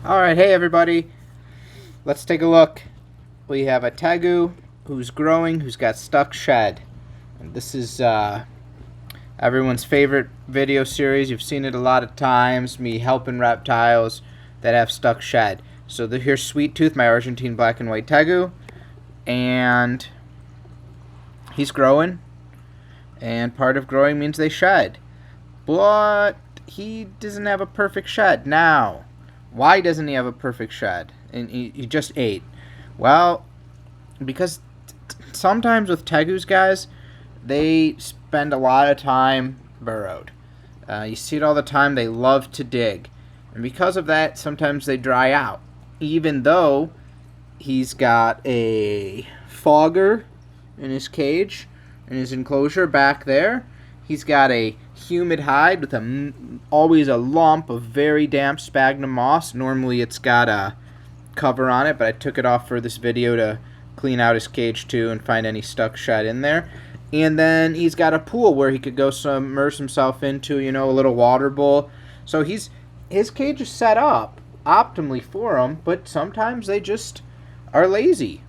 Alright, hey everybody. Let's take a look. We have a Tegu who's growing, who's got stuck shed. And this is everyone's favorite video series. You've seen it a lot of times, me helping reptiles that have stuck shed. So here's Sweet Tooth, my Argentine black and white Tegu. And he's growing. And part of growing means they shed. But he doesn't have a perfect shed. Now, why doesn't he have a perfect shed? And he just ate. Well, because sometimes with Tegus, guys, they spend a lot of time burrowed. You see it all the time. They love to dig. And because of that, sometimes they dry out. Even though he's got a fogger in his cage, in his enclosure back there. He's got a humid hide with always a lump of very damp sphagnum moss. Normally it's got a cover on it, but I took it off for this video to clean out his cage too and find any stuck shed in there. And then he's got a pool where he could go submerge himself into, a little water bowl. So his cage is set up optimally for him, but sometimes they just are lazy.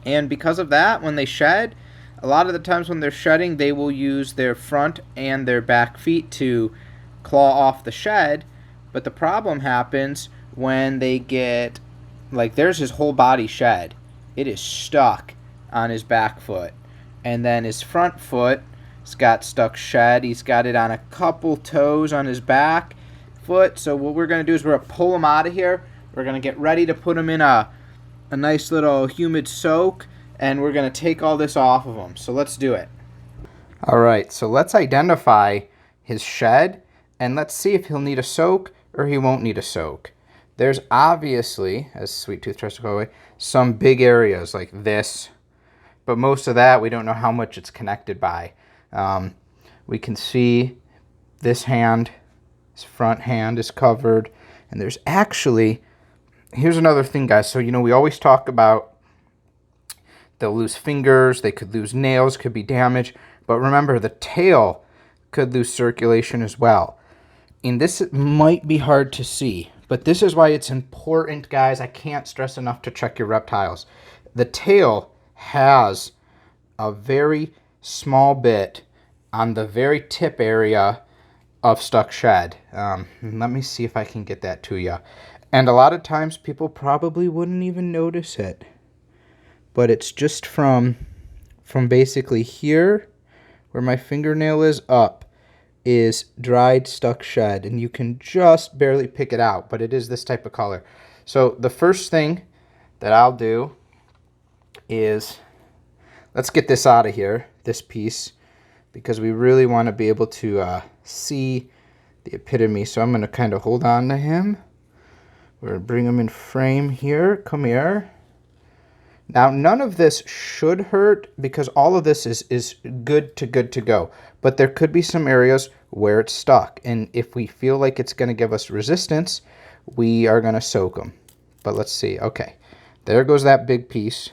And because of that, when they shed, a lot of the times when they're shedding, they will use their front and their back feet to claw off the shed. But the problem happens when they get, like, there's his whole body shed. It is stuck on his back foot. And then his front foot has got stuck shed. He's got it on a couple toes on his back foot. So what we're going to do is we're going to pull him out of here. We're going to get ready to put him in a nice little humid soak, and we're going to take all this off of him. So let's do it. All right, so let's identify his shed, and let's see if he'll need a soak or he won't need a soak. There's obviously, as Sweet Tooth tries to go away, some big areas like this, but most of that we don't know how much it's connected by. We can see this hand, his front hand is covered, and there's actually, here's another thing, guys. So, we always talk about they'll lose fingers, they could lose nails, could be damaged. But remember, the tail could lose circulation as well. And this might be hard to see, but this is why it's important, guys. I can't stress enough to check your reptiles. The tail has a very small bit on the very tip area of stuck shed. Let me see if I can get that to you. And a lot of times people probably wouldn't even notice it. But it's just from basically here, where my fingernail is up, is dried stuck shed. And you can just barely pick it out, but it is this type of color. So the first thing that I'll do is, let's get this out of here, this piece, because we really want to be able to see the epitome. So I'm going to kind of hold on to him. We're going to bring him in frame here. Come here. Now, none of this should hurt because all of this is good to go. But there could be some areas where it's stuck. And if we feel like it's going to give us resistance, we are going to soak them. But let's see. Okay, there goes that big piece.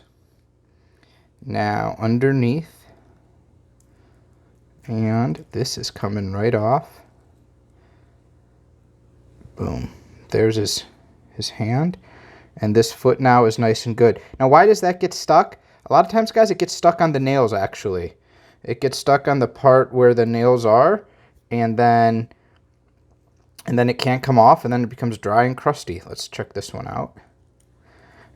Now, underneath. And this is coming right off. Boom. There's his hand. And this foot now is nice and good. Now, why does that get stuck? A lot of times, guys, it gets stuck on the nails, actually. It gets stuck on the part where the nails are, and then it can't come off, and then it becomes dry and crusty. Let's check this one out.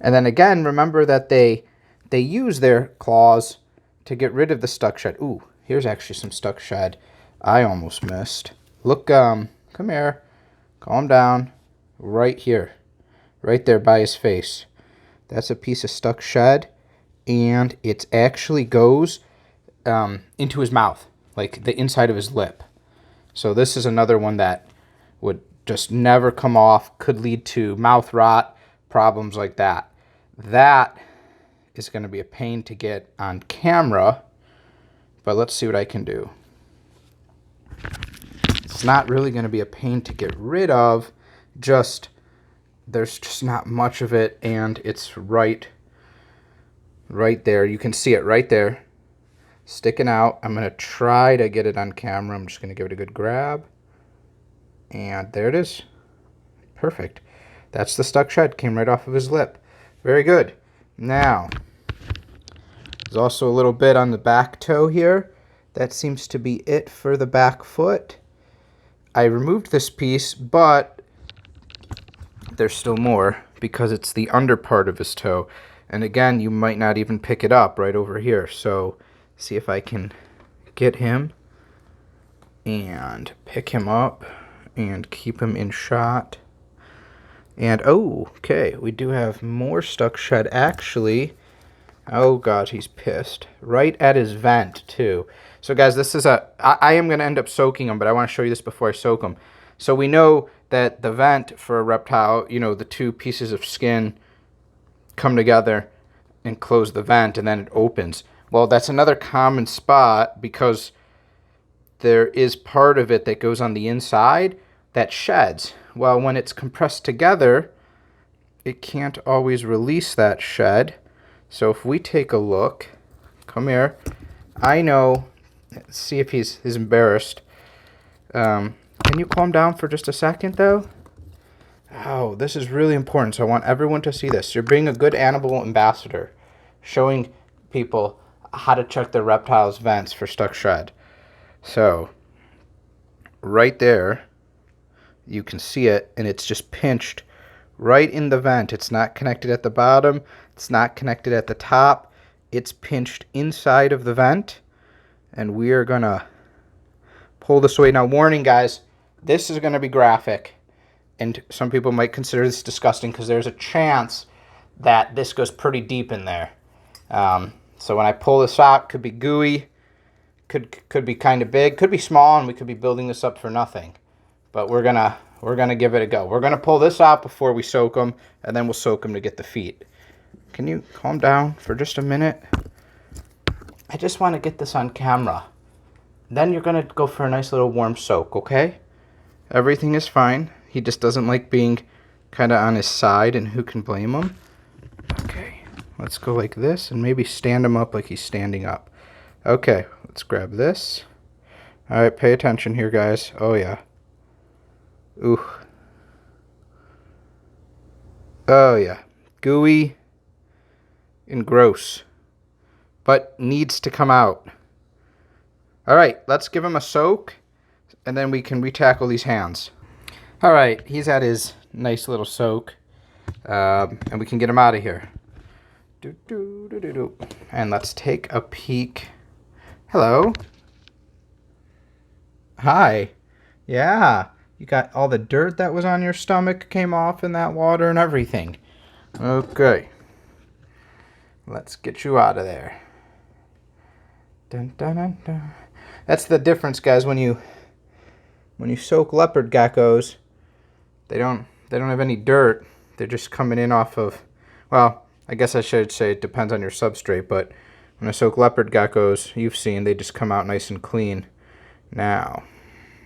And then again, remember that they use their claws to get rid of the stuck shed. Ooh, here's actually some stuck shed I almost missed. Look, come here. Calm down. Right here. Right there by his face. That's a piece of stuck shed, and it actually goes into his mouth, like the inside of his lip. So this is another one that would just never come off, could lead to mouth rot, problems like that. That is going to be a pain to get on camera, but let's see what I can do. It's not really going to be a pain to get rid of, there's just not much of it, and it's right there. You can see it right there, sticking out. I'm going to try to get it on camera. I'm just going to give it a good grab, and there it is. Perfect. That's the stuck shed. Came right off of his lip. Very good. Now, there's also a little bit on the back toe here. That seems to be it for the back foot. I removed this piece, but there's still more because it's the under part of his toe. And again, you might not even pick it up right over here. So, see if I can get him and pick him up and keep him in shot. And, oh, okay, we do have more stuck shed, actually. Oh, God, he's pissed. Right at his vent, too. So, guys, this is I am going to end up soaking him, but I want to show you this before I soak him. So, we know that the vent for a reptile, you know, the two pieces of skin come together and close the vent, and then it opens. Well, that's another common spot because there is part of it that goes on the inside that sheds. Well, when it's compressed together, it can't always release that shed. So if we take a look, come here. I know, let's see if he's embarrassed. Can you calm down for just a second, though? Oh, this is really important, so I want everyone to see this. You're being a good animal ambassador, showing people how to check their reptiles' vents for stuck shed. So, right there, you can see it, and it's just pinched right in the vent. It's not connected at the bottom. It's not connected at the top. It's pinched inside of the vent, and we are going to pull this away. Now, warning, guys, this is going to be graphic, and some people might consider this disgusting because there's a chance that this goes pretty deep in there. So when I pull this out, it could be gooey, could be kind of big, could be small, and we could be building this up for nothing. But we're gonna give it a go. We're gonna pull this out before we soak them, and then we'll soak them to get the feet. Can you calm down for just a minute? I just want to get this on camera. Then you're gonna go for a nice little warm soak, okay? Everything is fine. He just doesn't like being kind of on his side, and who can blame him? Okay, let's go like this, and maybe stand him up like he's standing up. Okay, let's grab this. All right, pay attention here, guys. Oh, yeah. Ooh. Oh, yeah. Gooey and gross, but needs to come out. All right, let's give him a soak, and then we can re-tackle these hands. All right, he's had his nice little soak, and we can get him out of here. And let's take a peek. Hello. Hi. Yeah, you got all the dirt that was on your stomach came off in that water and everything. Okay. Let's get you out of there. Dun, dun, dun, dun. That's the difference, guys, when you soak leopard geckos, they don't have any dirt. They're just coming in off of, well, I guess I should say it depends on your substrate, but when I soak leopard geckos, you've seen, they just come out nice and clean. Now,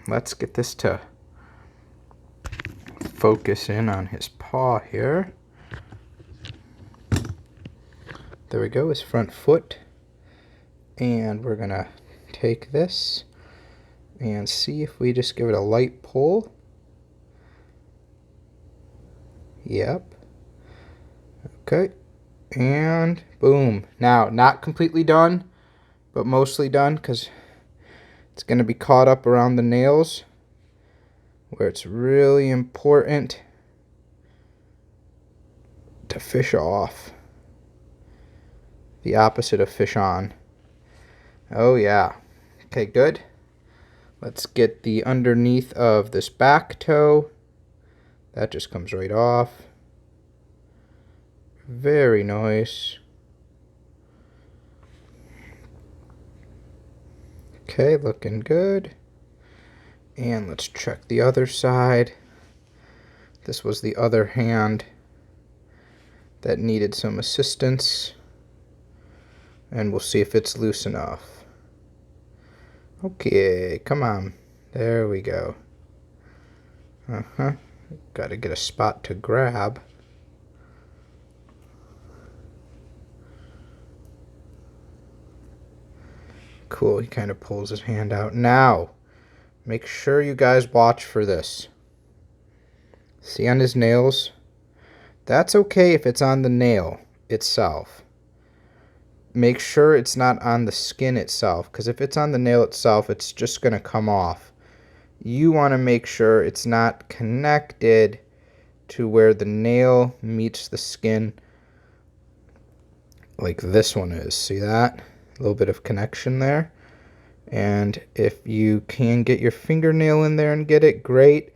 let's get this to focus in on his paw here. There we go, his front foot. And we're gonna take this and see if we just give it a light pull. Yep. Okay. And boom. Now, not completely done, but mostly done because it's going to be caught up around the nails where it's really important to fish off. The opposite of fish on. Oh, yeah. Okay, good. Let's get the underneath of this back toe. That just comes right off. Very nice. Okay, looking good. And let's check the other side. This was the other hand that needed some assistance. And we'll see if it's loose enough. Okay, come on. There we go. Got to get a spot to grab. Cool, he kind of pulls his hand out. Now, make sure you guys watch for this. See on his nails? That's okay if it's on the nail itself. Make sure it's not on the skin itself, because if it's on the nail itself, it's just going to come off. You want to make sure it's not connected to where the nail meets the skin, like this one is. See that? A little bit of connection there. And if you can get your fingernail in there and get it, great.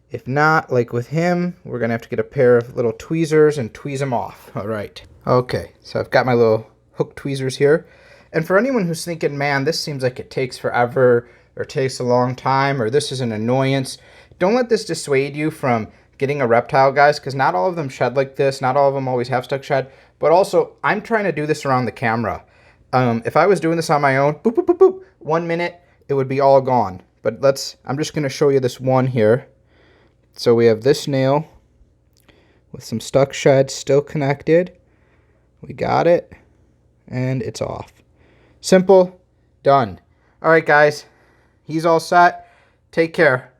If not, like with him, we're going to have to get a pair of little tweezers and tweeze him off. All right. Okay, so I've got my little hook tweezers here. And for anyone who's thinking, man, this seems like it takes forever or takes a long time or this is an annoyance, don't let this dissuade you from getting a reptile, guys, because not all of them shed like this. Not all of them always have stuck shed. But also, I'm trying to do this around the camera. If I was doing this on my own, boop, boop, boop, boop, 1 minute, it would be all gone. But I'm just going to show you this one here. So we have this nail with some stuck shed still connected. We got it, and it's off. Simple, done. All right, guys, he's all set. Take care.